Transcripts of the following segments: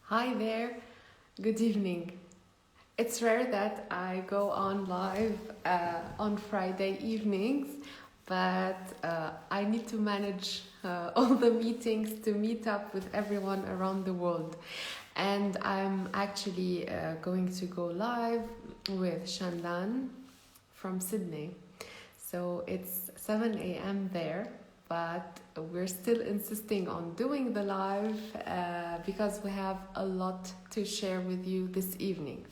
Hi there, good evening. It's rare that I go on live on Friday evenings, but I need to manage all the meetings to meet up with everyone around the world. And I'm actually going to go live with Chandan from Sydney. So it's 7 a.m. there, but we're still insisting on doing the live because we have a lot to share with you this evening.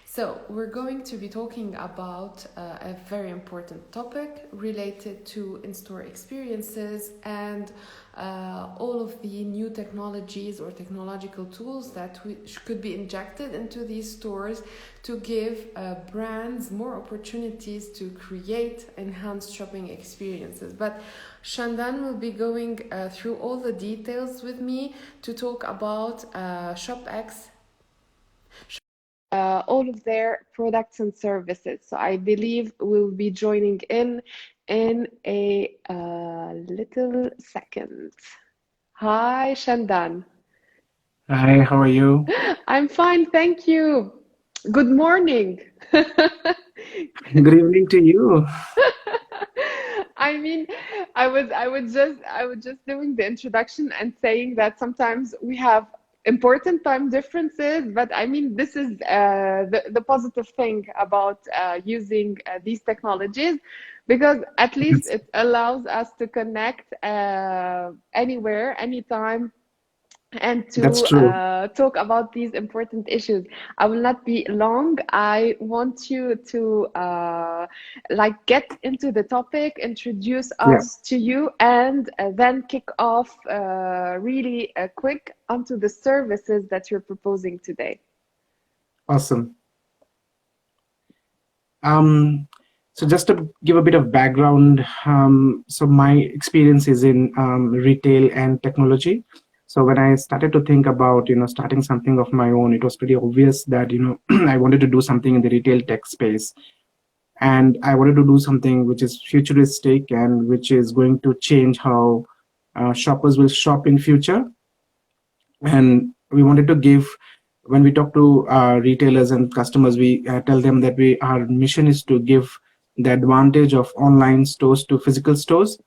So, we're going to be talking about a very important topic related to in store experiences and all of the new technologies or technological tools that could be injected into these stores to give brands more opportunities to create enhanced shopping experiences. But Chandan will be going through all the details with me to talk about ShopX, all of their products and services. So I believe we'll be joining in a little second. Hi, Chandan. Hi, how are you? I'm fine, thank you. Good morning. Good evening to you. I mean, I was just doing the introduction and saying that sometimes we have important time differences, but I mean, this is the positive thing about using these technologies because at least That's, it allows us to connect anywhere, anytime, and that's to true. talk about these important issues. I will not be long. I want you to like get into the topic, introduce Yeah, us to you, and then kick off really quick onto the services that you're proposing today. awesome. Um, so just to give a bit of background, so my experience is in retail and technology. So when I started to think about, starting something of my own, it was pretty obvious that, I wanted to do something in the retail tech space. And I wanted to do something which is futuristic and which is going to change how shoppers will shop in future. And we wanted to give, when we talk to retailers and customers, we tell them that our mission is to give the advantage of online stores to physical stores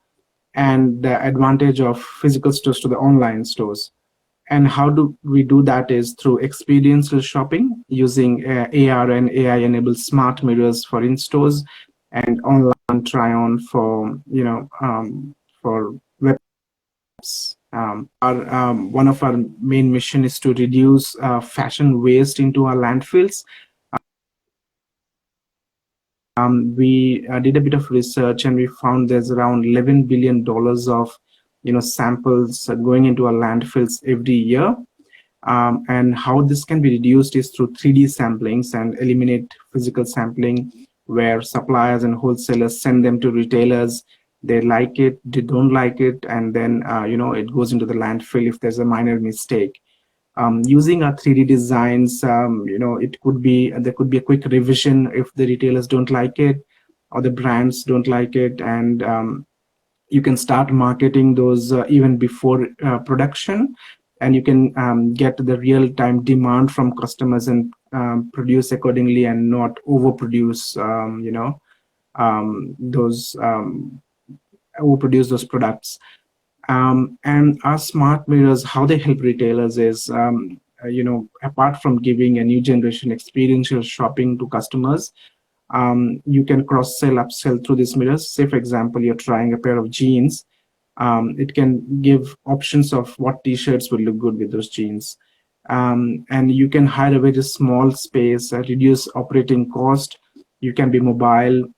and the advantage of physical stores to the online stores. And how do we do that is through experiential shopping using AR and AI enabled smart mirrors for in stores and online try on for for webs. One of our main mission is to reduce fashion waste into our landfills. We did a bit of research and we found there's around $11 billion of samples going into our landfills every year. And how this can be reduced is through 3D samplings and eliminate physical sampling, where suppliers and wholesalers send them to retailers. They like it, they don't like it, and then it goes into the landfill if there's a minor mistake. Using our 3D designs, it could be there could be a quick revision if the retailers don't like it or the brands don't like it, and you can start marketing those even before production, and you can get the real-time demand from customers and produce accordingly and not overproduce those overproduce those products. And our smart mirrors, how they help retailers is, apart from giving a new generation experiential shopping to customers, you can cross sell, upsell through these mirrors. Say, for example, you're trying a pair of jeans. It can give options of what t-shirts will look good with those jeans. And you can hire a very small space, reduce operating cost. You can be mobile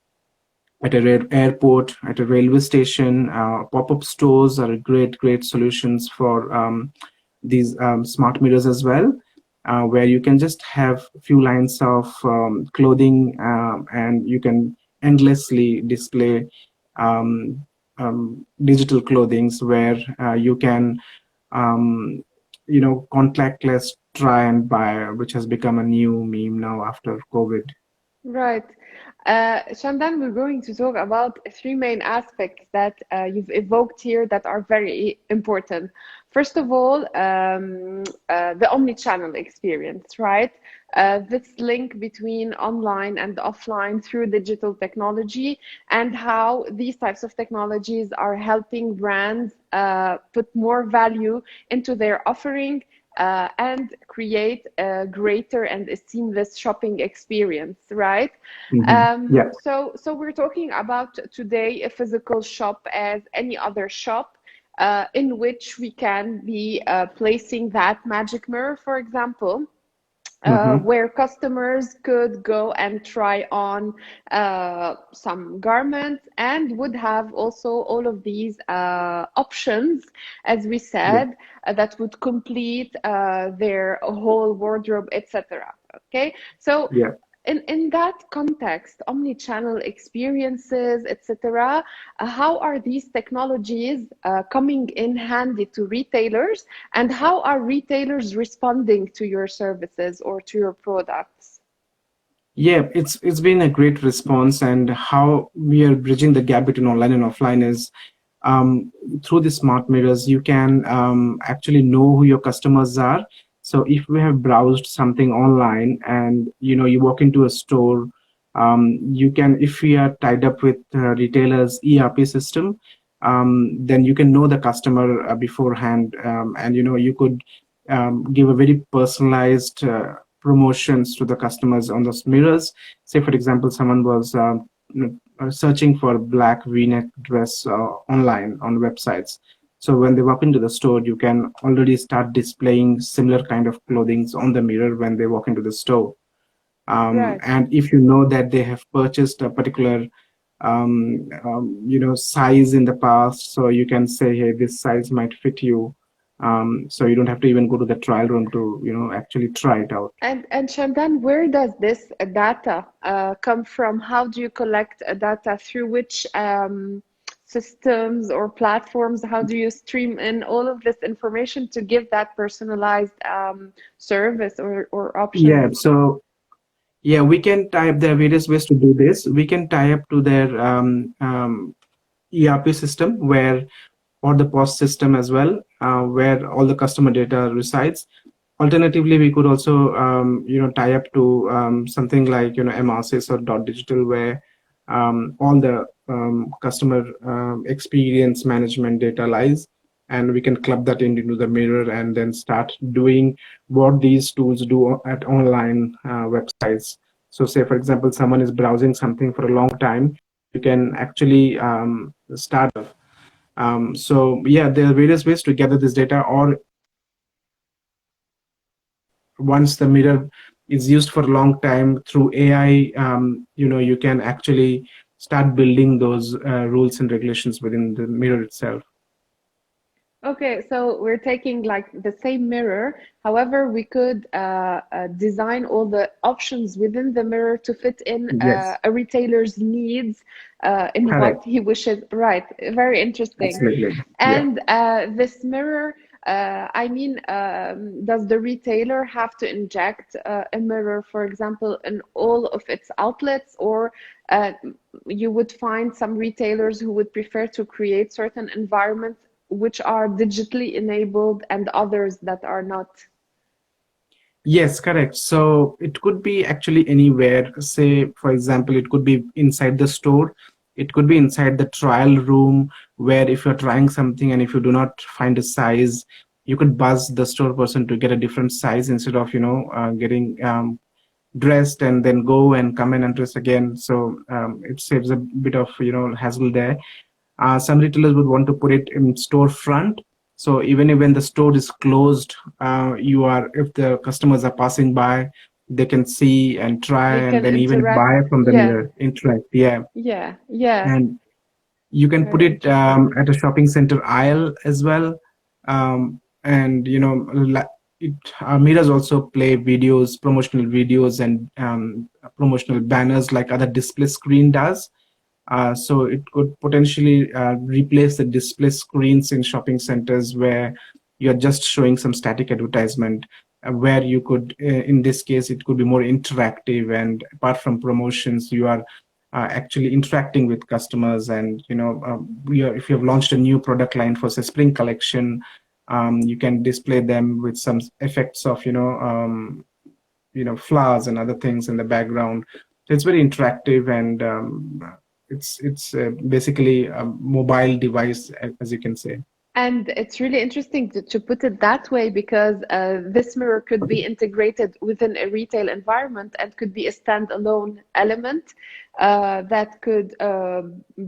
at a airport, at a railway station. Pop-up stores are a great solutions for these smart mirrors as well, where you can just have a few lines of clothing, and you can endlessly display digital clothings where you can contactless try and buy, which has become a new meme now after COVID. Right. Chandan, we're going to talk about three main aspects that you've evoked here that are very important. First of all, the omni-channel experience, right? This link between online and offline through digital technology, and how these types of technologies are helping brands put more value into their offering and create a greater and a seamless shopping experience, right? Yeah. So we're talking about today a physical shop as any other shop, in which we can be placing that magic mirror, for example, Mm-hmm. where customers could go and try on some garments and would have also all of these options, as we Yeah. said, that would complete their whole wardrobe, etc. Okay, so Yeah. in that context, omni-channel experiences, etc., how are these technologies coming in handy to retailers, and how are retailers responding to your services or to your products? Yeah, it's been a great response, and how we are bridging the gap between online and offline is through the smart mirrors. You can actually know who your customers are. So if we have browsed something online, and you walk into a store, you can, if we are tied up with retailers ERP system, then you can know the customer beforehand, and you could give a very personalized promotions to the customers on those mirrors. Say, for example, someone was searching for black V-neck dress online on websites. So when they walk into the store, you can already start displaying similar kind of clothing on the mirror when they walk into the store. Right. And if you know that they have purchased a particular size in the past, so you can say, hey, this size might fit you. So you don't have to even go to the trial room to actually try it out. And Chandan, where does this data come from? How do you collect data? Through which systems or platforms? How do you stream in all of this information to give that personalized service or Yeah, options? so yeah, we can tie up. There are various ways to do this. We can tie up to their ERP system, where, or the POS system as well, where all the customer data resides. Alternatively, we could also tie up to something like MRCs or dot digital, where all the customer experience management data lies, and we can club that into the mirror and then start doing what these tools do at online websites. So say, for example, someone is browsing something for a long time, you can actually start. So yeah, there are various ways to gather this data. Or once the mirror is used for a long time through AI, you can actually start building those rules and regulations within the mirror itself. Okay, so we're taking like the same mirror. However, we could design all the options within the mirror to fit in Yes, a retailer's needs in what correct. he wishes. Right, very interesting. Absolutely. Yeah. And this mirror, does the retailer have to inject a mirror, for example, in all of its outlets, or uh, you would find some retailers who would prefer to create certain environments which are digitally enabled and others that are not? Yes, correct. So it could be actually anywhere. Say, for example, it could be inside the store. It could be inside the trial room, where if you're trying something and if you do not find a size, you could buzz the store person to get a different size, instead of getting dressed and then go and come and undress again. So it saves a bit of hassle there. Some retailers would want to put it in storefront. So even if when the store is closed, if the customers are passing by, they can see and try, They and can then even interact. buy from the Yeah, mirror, interact. Yeah, yeah, yeah. and you can put Very it interesting. at a shopping center aisle as well. And it mirrors also play videos, promotional videos, and promotional banners like other display screen does. So it could potentially replace the display screens in shopping centers, where you're just showing some static advertisement, where you could, in this case, it could be more interactive. And apart from promotions, you are actually interacting with customers. And if you have launched a new product line for say spring collection, you can display them with some effects of flowers and other things in the background. So it's very interactive, and it's basically a mobile device, as you can say. And it's really interesting to put it that way because this mirror could be integrated within a retail environment and could be a standalone element that could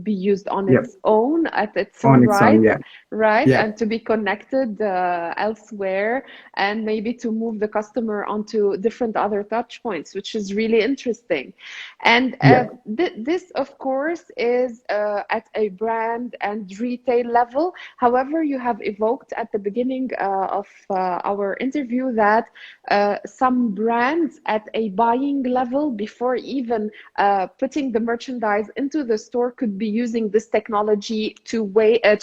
be used on Yep, its own at its own on its own. right, Yeah, right, yeah, and to be connected elsewhere and maybe to move the customer onto different other touch points, which is really interesting. And yeah, this, of course, is at a brand and retail level. However, you have evoked at the beginning of our interview that some brands at a buying level, before even putting the merchandise into the store, could be using this technology to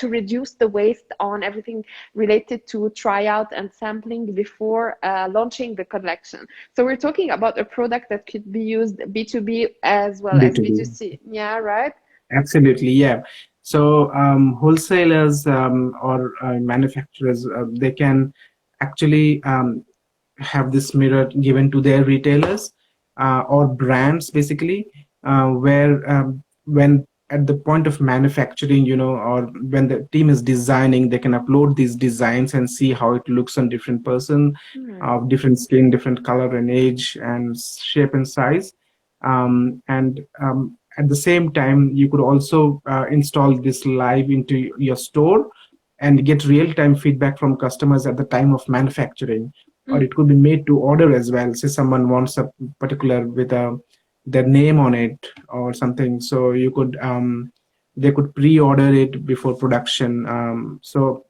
reduce the waste on everything related to tryout and sampling before launching the collection. So we're talking about a product that could be used B2B as well as B2B. B2C. Yeah, right? Absolutely, yeah. So wholesalers or manufacturers, they can actually have this mirror given to their retailers or brands, basically, where when at the point of manufacturing, or when the team is designing, they can upload these designs and see how it looks on different person, Right. of different skin, different color and age and shape and size. And at the same time, you could also install this live into your store and get real-time feedback from customers at the time of manufacturing. Or Mm. it could be made to order as well. Say someone wants a particular with their name on it or something, so you could they could pre-order it before production. So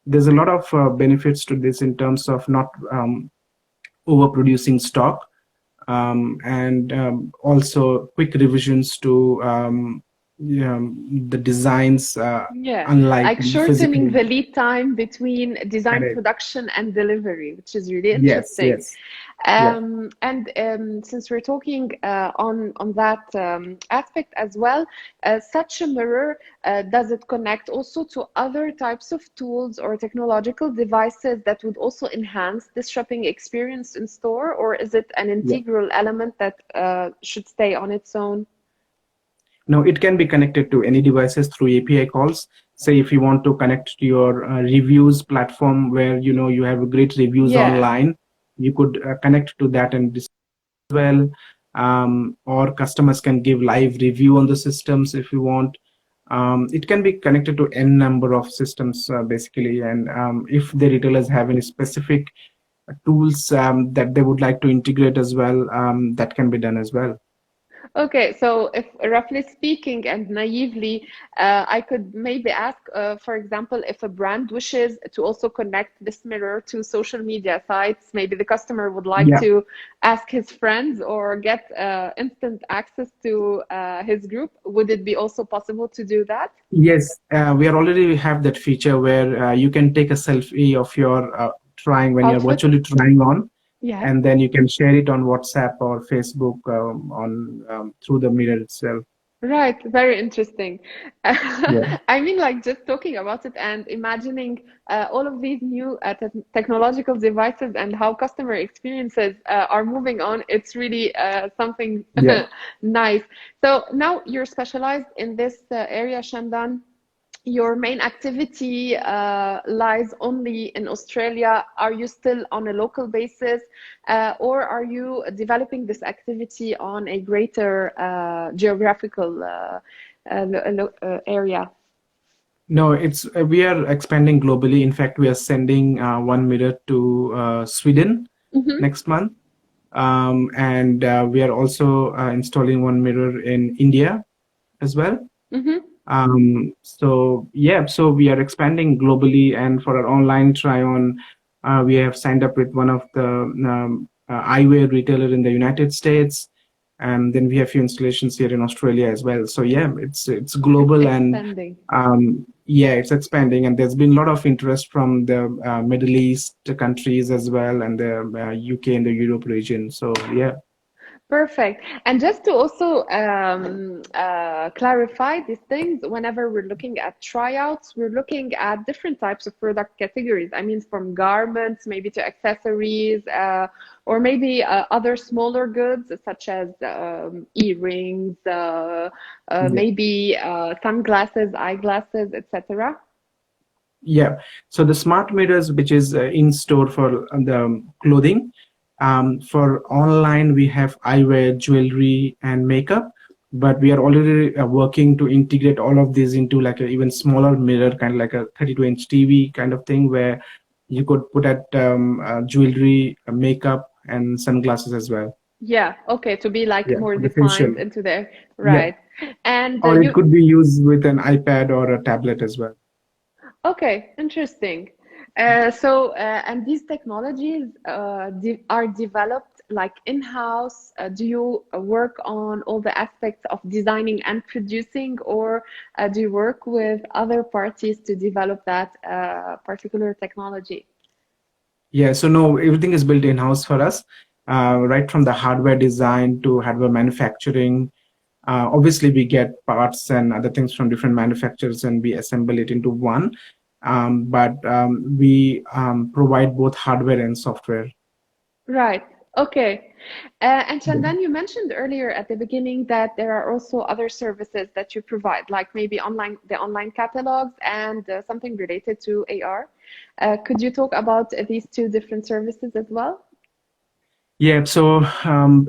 there's a lot of benefits to this in terms of not overproducing stock, and also quick revisions to the designs, Yeah, unlike like shortening physical. the lead time between design Correct. production and delivery, which is really Yes, interesting. yes, yeah, And since we're talking on that aspect as well, such a mirror, does it connect also to other types of tools or technological devices that would also enhance this shopping experience in store, or is it an yeah. integral element that should stay on its own? No, it can be connected to any devices through API calls. Say if you want to connect to your reviews platform where you have great reviews Yeah. online, you could connect to that and well, or customers can give live review on the systems if you want. It can be connected to n number of systems, basically, and if the retailers have any specific tools that they would like to integrate as well, that can be done as well. Okay, so if roughly speaking and naively, I could maybe ask, for example, if a brand wishes to also connect this mirror to social media sites, maybe the customer would like Yeah. to ask his friends or get instant access to his group. Would it be also possible to do that? Yes, we are already have that feature where you can take a selfie of your trying when you're Outfit? virtually trying on, Yeah. and then you can share it on WhatsApp or Facebook on through the mirror itself. Right, very interesting. Yeah, I mean, like just talking about it and imagining all of these new technological devices and how customer experiences are moving on, it's really something yeah. nice. So now you're specialized in this area, Shandan. Your main activity lies only in Australia. Are you still on a local basis, or are you developing this activity on a greater geographical area? No, it's we are expanding globally. In fact, we are sending one mirror to Sweden Mm-hmm, next month, and we are also installing one mirror in India as well. mm-hmm, So yeah, so we are expanding globally, and for our online try-on, we have signed up with one of the eyewear retailer in the United States, and then we have few installations here in Australia as well. So yeah, it's it's global, and expanding. yeah, it's expanding, and there's been a lot of interest from the Middle East countries as well, and the UK and the Europe region. So yeah. Perfect. And just to also clarify these things, whenever we're looking at tryouts, we're looking at different types of product categories. I mean, from garments, maybe to accessories, or maybe other smaller goods such as earrings, Yeah. maybe sunglasses, eyeglasses, etc. Yeah. So the smart meters, which is in store for the clothing, for online we have eyewear, jewelry, and makeup. But we are already working to integrate all of these into like a even smaller mirror, kind of like a 32-inch TV kind of thing, where you could put at jewelry, makeup, and sunglasses as well. Yeah, okay, to be like Yeah, more for the facial. defined into there. Yeah. Right. And Or it you could be used with an iPad or a tablet as well. Okay, interesting. And these technologies are developed like in-house. Do you work on all the aspects of designing and producing, or do you work with other parties to develop that particular technology? Yeah, so no, everything is built in-house for us, right from the hardware design to hardware manufacturing. Obviously, we get parts and other things from different manufacturers and we assemble it into one. But we provide both hardware and software. Right. Okay. And Chandan, you mentioned earlier at the beginning that there are also other services that you provide, like maybe the online catalogs and something related to AR. Could you talk about these two different services as well? Yeah, so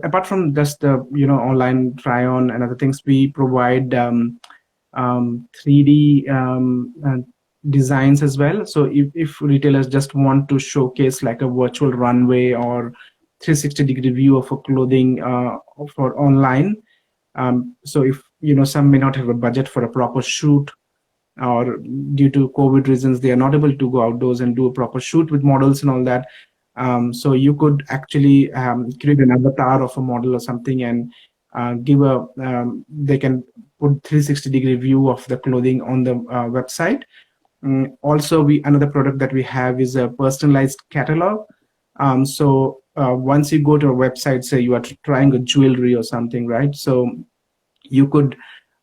apart from just the online try-on and other things, we provide 3D designs as well. So if retailers just want to showcase like a virtual runway or 360-degree view of a clothing for online, so if some may not have a budget for a proper shoot, or due to COVID reasons, they are not able to go outdoors and do a proper shoot with models and all that. So you could actually create an avatar of a model or something and they can put 360-degree view of the clothing on the website. Also, another product that we have is a personalized catalog. So once you go to a website, say you are trying a jewelry or something, right? So you could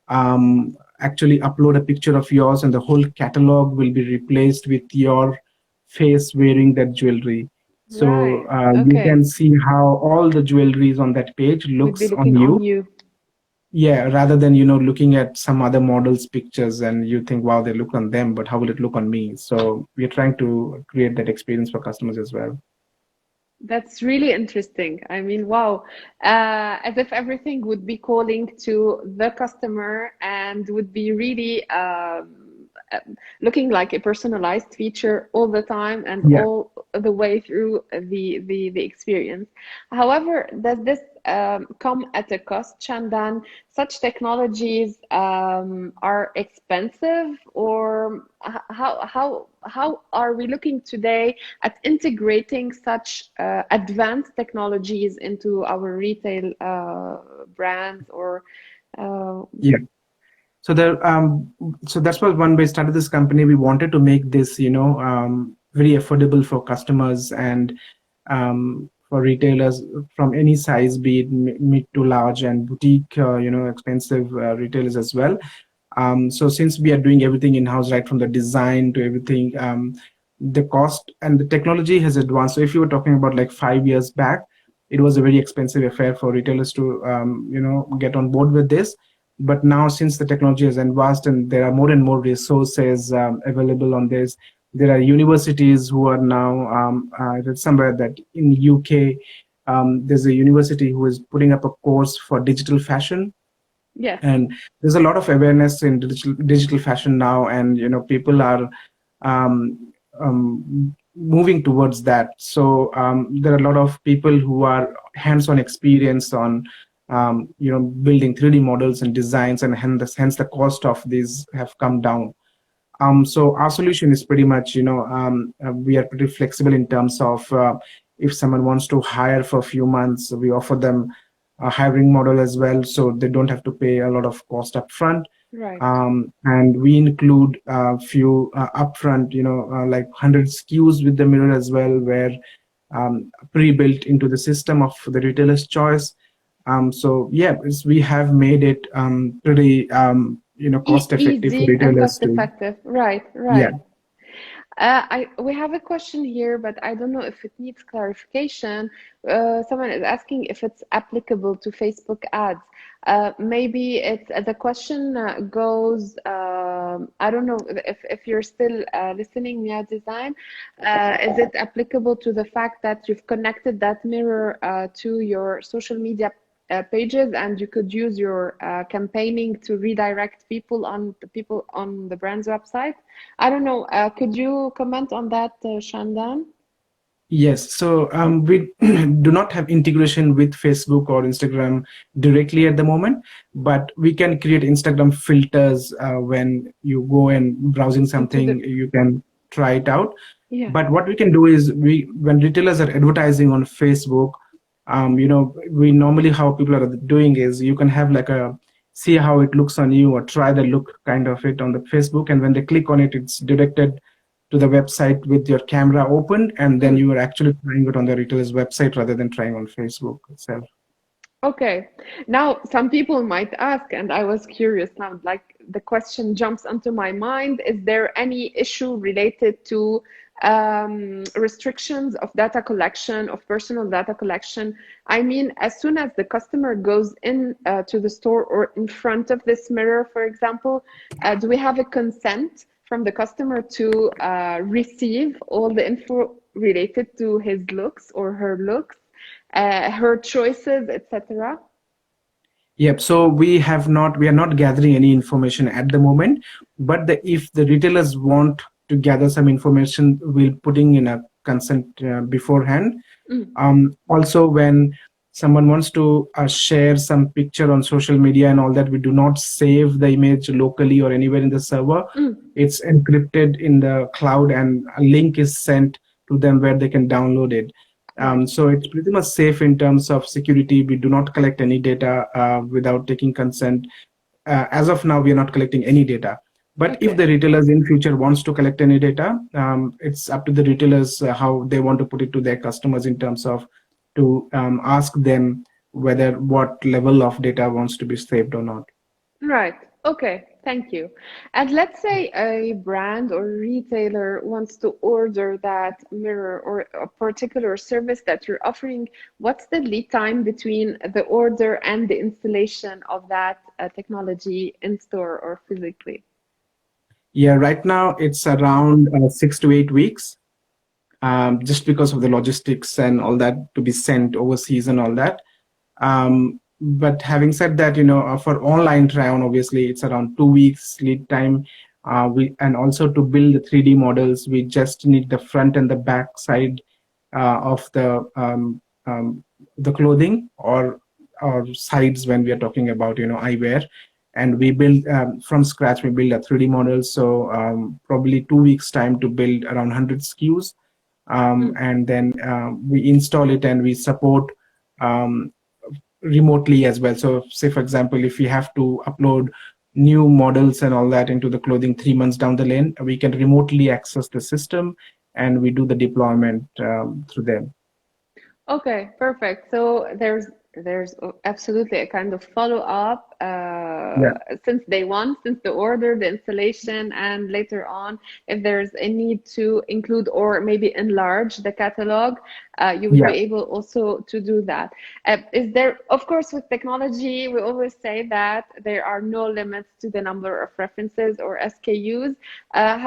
actually upload a picture of yours and the whole catalog will be replaced with your face wearing that jewelry. So Right. you Okay. can see how all the jewelries on that page Would be looks on looking on you. you. Yeah, rather than looking at some other models pictures and you think, wow, they look on them, but how will it look on me? So we're trying to create that experience for customers as well. That's really interesting. I mean, wow, as if everything would be calling to the customer and would be really uh, looking like a personalized feature all the time and Yeah. all the way through the experience. However, does this come at a cost, Chandan? Such technologies are expensive, or how are we looking today at integrating such advanced technologies into our retail brands or uh, Yeah. So so that's why when we started this company, we wanted to make this, very affordable for customers and for retailers from any size, be it mid to large and boutique, expensive retailers as well. So since we are doing everything in-house, right from the design to everything, the cost and the technology has advanced. So if you were talking about like 5 years back, it was a very expensive affair for retailers to, get on board with this. But now, since the technology has advanced and there are more and more resources available on this, there are universities who are now, I read somewhere that in UK, there's a university who is putting up a course for digital fashion, yes, and there's a lot of awareness in digital fashion now, and people are um, moving towards that. So there are a lot of people who are hands-on experience on building 3D models and designs, and hence the cost of these have come down. So our solution is pretty much, we are pretty flexible in terms of if someone wants to hire for a few months, we offer them a hiring model as well, so they don't have to pay a lot of cost upfront. right, And we include a few upfront, like 100 SKUs with the mirror as well, where pre-built into the system of the retailer's choice. So yeah, we have made it pretty cost effective for Easy and retailers cost to. effective. Right, Yeah. right. We have a question here, but I don't know if it needs clarification. Someone is asking if it's applicable to Facebook ads. Maybe it's the question goes. I don't know if you're still listening, Mia Design. Is it applicable to the fact that you've connected that mirror to your social media pages, and you could use your campaigning to redirect people on the brand's website? I don't know. Could you comment on that, Chandan? Yes, so we do not have integration with Facebook or Instagram directly at the moment, but we can create Instagram filters when you go and browsing Into the something, you can try it out. Yeah. But what we can do is when retailers are advertising on Facebook, we normally how people are doing is you can have like a see how it looks on you or try the look kind of it on the Facebook, and when they click on it, it's directed to the website with your camera open, and then Mm. you are actually trying it on the retailer's website rather than trying on Facebook itself. Okay. Now, some people might ask, and I was curious now, like the question jumps onto my mind, is there any issue related to restrictions of data collection, of personal data collection? I mean, as soon as the customer goes in to the store or in front of this mirror, for example, do we have a consent from the customer to receive all the info related to his looks or her looks? Her choices, etc. Yep. So we are not gathering any information at the moment, but if the retailers want to gather some information, we'll putting in a consent beforehand. Mm, Also, when someone wants to share some picture on social media and all that, we do not save the image locally or anywhere in the server. mm, It's encrypted in the cloud, and a link is sent to them where they can download it. right. So it's pretty much safe in terms of security. We do not collect any data without taking consent. As of now, we are not collecting any data. But if Okay. the retailers in future wants to collect any data, it's up to the retailers how they want to put it to their customers in terms of to ask them whether what level of data wants to be saved or not. Right. Okay. Thank you. And let's say a brand or retailer wants to order that mirror or a particular service that you're offering. What's the lead time between the order and the installation of that technology in store or physically? Yeah, right now it's around 6 to 8 weeks, just because of the logistics and all that to be sent overseas and all that. But having said that, for online try on, obviously it's around 2 weeks lead time. We and also to build the 3D models, we just need the front and the back side of the clothing or sides when we are talking about eyewear, and we build from scratch. We build a 3D model, so probably 2 weeks time to build around 100 SKUs, Mm. and then we install it and we support um, remotely as well. So say for example, if we have to upload new models and all that into the clothing 3 months down the lane, we can remotely access the system and we do the deployment through them. Okay, perfect. So there's absolutely a kind of follow-up Yeah. since day one, since the order, the installation, and later on, if there's a need to include or maybe enlarge the catalog, you would be Yeah. able also to do that. Is there, of course, with technology, we always say that there are no limits to the number of references or SKUs.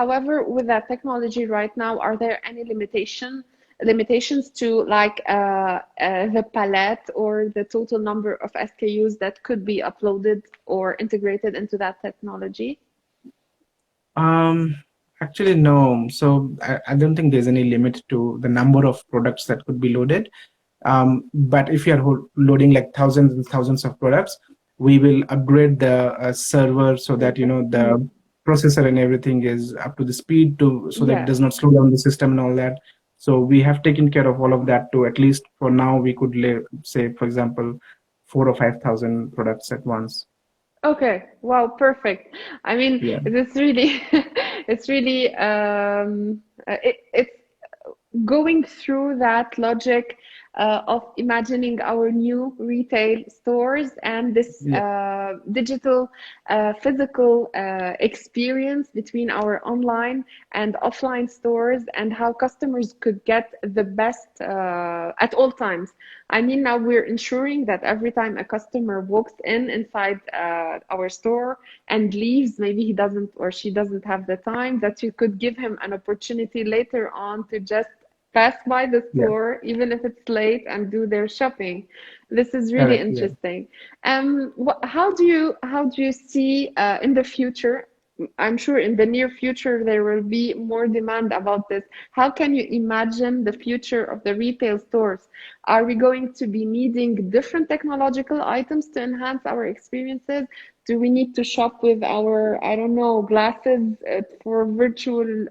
However, with that technology right now, are there any limitations to like the palette or the total number of SKUs that could be uploaded or integrated into that technology? Um, Actually, no. So I don't think there's any limit to the number of products that could be loaded. But if you are loading like thousands and thousands of products, we will upgrade the server so that Server. the processor and everything is up to the speed to so that it Yes. does not slow down the system and all that. So we have taken care of all of that to at least for now we could say for example 4 or 5 thousand products at once. Okay. Wow, perfect. I mean, Yeah. it's really it's really it's going through that logic of imagining our new retail stores and this Yeah, digital physical experience between our online and offline stores, and how customers could get the best at all times. I mean, now we're ensuring that every time a customer walks inside our store and leaves, maybe he doesn't or she doesn't have the time, that you could give him an opportunity later on to just pass by the yeah, store, even if it's late, and do their shopping. This is really correct. Yeah. interesting. How do you see in the future? I'm sure in the near future there will be more demand about this. How can you imagine the future of the retail stores? Are we going to be needing different technological items to enhance our experiences? Do we need to shop with our, I don't know, glasses for virtual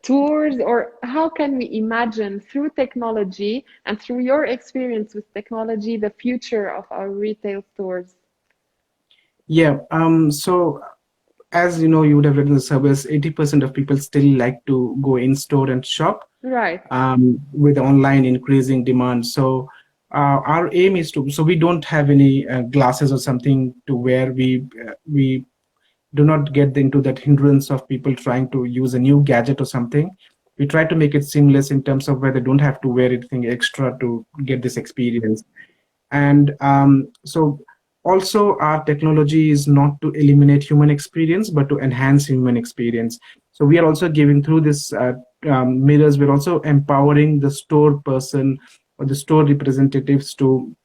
tours? Or how can we imagine through technology and through your experience with technology the future of our retail stores? Yeah. So as you know, you would have read in the surveys, 80% of people still like to go in store and shop, Right. with online increasing demand. So our aim is to, so we don't have any glasses or something to wear. We do not get into that hindrance of people trying to use a new gadget or something. We try to make it seamless in terms of where they don't have to wear anything extra to get this experience. And so also our technology is not to eliminate human experience but to enhance human experience. So we are also giving through this mirrors, we're also empowering the store person or the store representatives to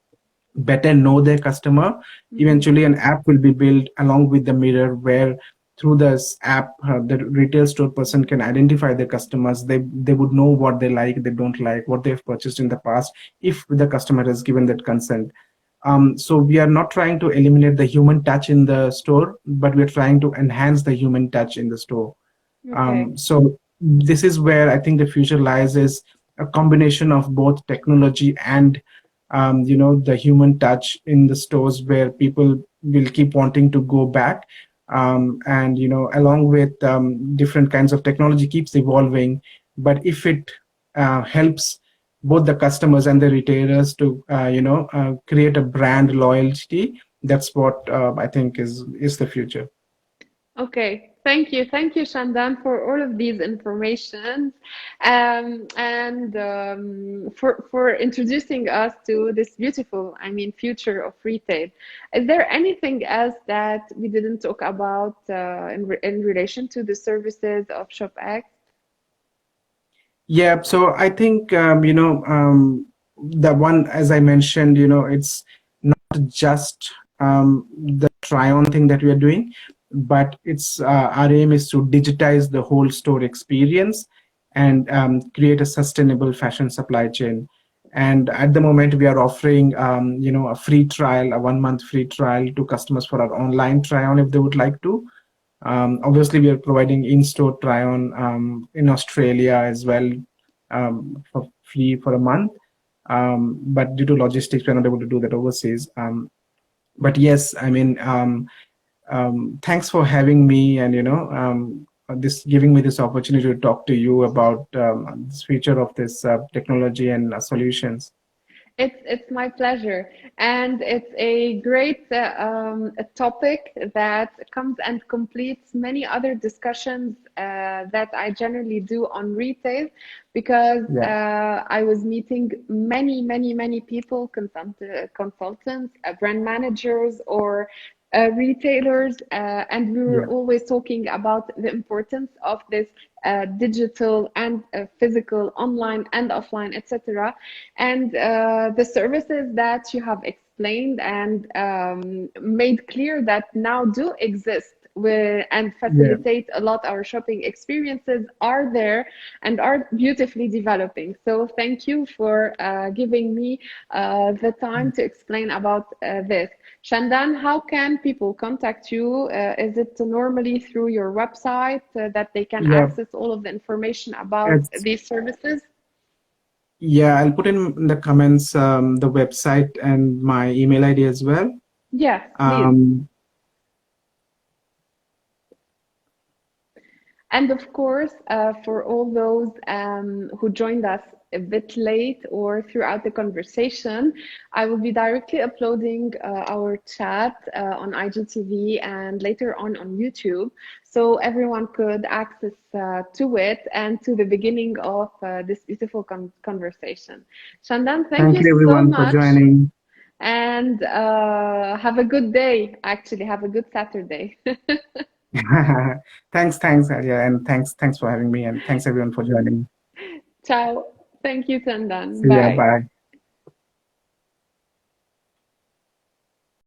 better know their customer. Mm-hmm. Eventually an app will be built along with the mirror, where through this app the retail store person can identify their customers. They would know what they like, they don't like, what they've purchased in the past, if the customer has given that consent. So we are not trying to eliminate the human touch in the store, but we're trying to enhance the human touch in the store. Okay. So this is where I think the future lies, is a combination of both technology and the human touch in the stores, where people will keep wanting to go back. And along with different kinds of technology keeps evolving, but if it helps both the customers and the retailers to create a brand loyalty, that's what I think is the future. Okay, thank you. Thank you, Chandan, for all of these informations, and for introducing us to this beautiful, I mean, future of retail. Is there anything else that we didn't talk about in relation to the services of ShopX? Yeah, so I think the one, as I mentioned, it's not just the try-on thing that we are doing, but it's our aim is to digitize the whole store experience and create a sustainable fashion supply chain. And at the moment, we are offering a free trial, a 1 month free trial to customers for our online try-on if they would like to. Obviously, we are providing in-store try-on in Australia as well, for free for a month. But due to logistics, we're not able to do that overseas. But yes, I mean, thanks for having me, and this giving me this opportunity to talk to you about this future of this technology and solutions. It's my pleasure, and it's a great a topic that comes and completes many other discussions that I generally do on retail, because Yeah, I was meeting many people, consultants, brand managers, or retailers, and we were yeah, always talking about the importance of this digital and physical, online and offline, etc. And the services that you have explained and made clear that now do exist and yeah, facilitate a lot our shopping experiences are there and are beautifully developing. So thank you for giving me the time to explain about this. Shandan, how can people contact you? Is it normally through your website that they can yeah. access all of the information about It's these services? Yeah, I'll put in the comments the website and my email ID as well. Yes, please. Um, And of course, for all those who joined us a bit late or throughout the conversation, I will be directly uploading our chat on IGTV and later on YouTube, so everyone could access to it and to the beginning of this beautiful conversation. Chandan, thank Thank you you so everyone for much, joining. and have a good day. Actually, have a good Saturday. Thanks, Arya, and thanks for having me, and thanks everyone for joining. Ciao. Thank you, Chandan. See ya, Bye. bye.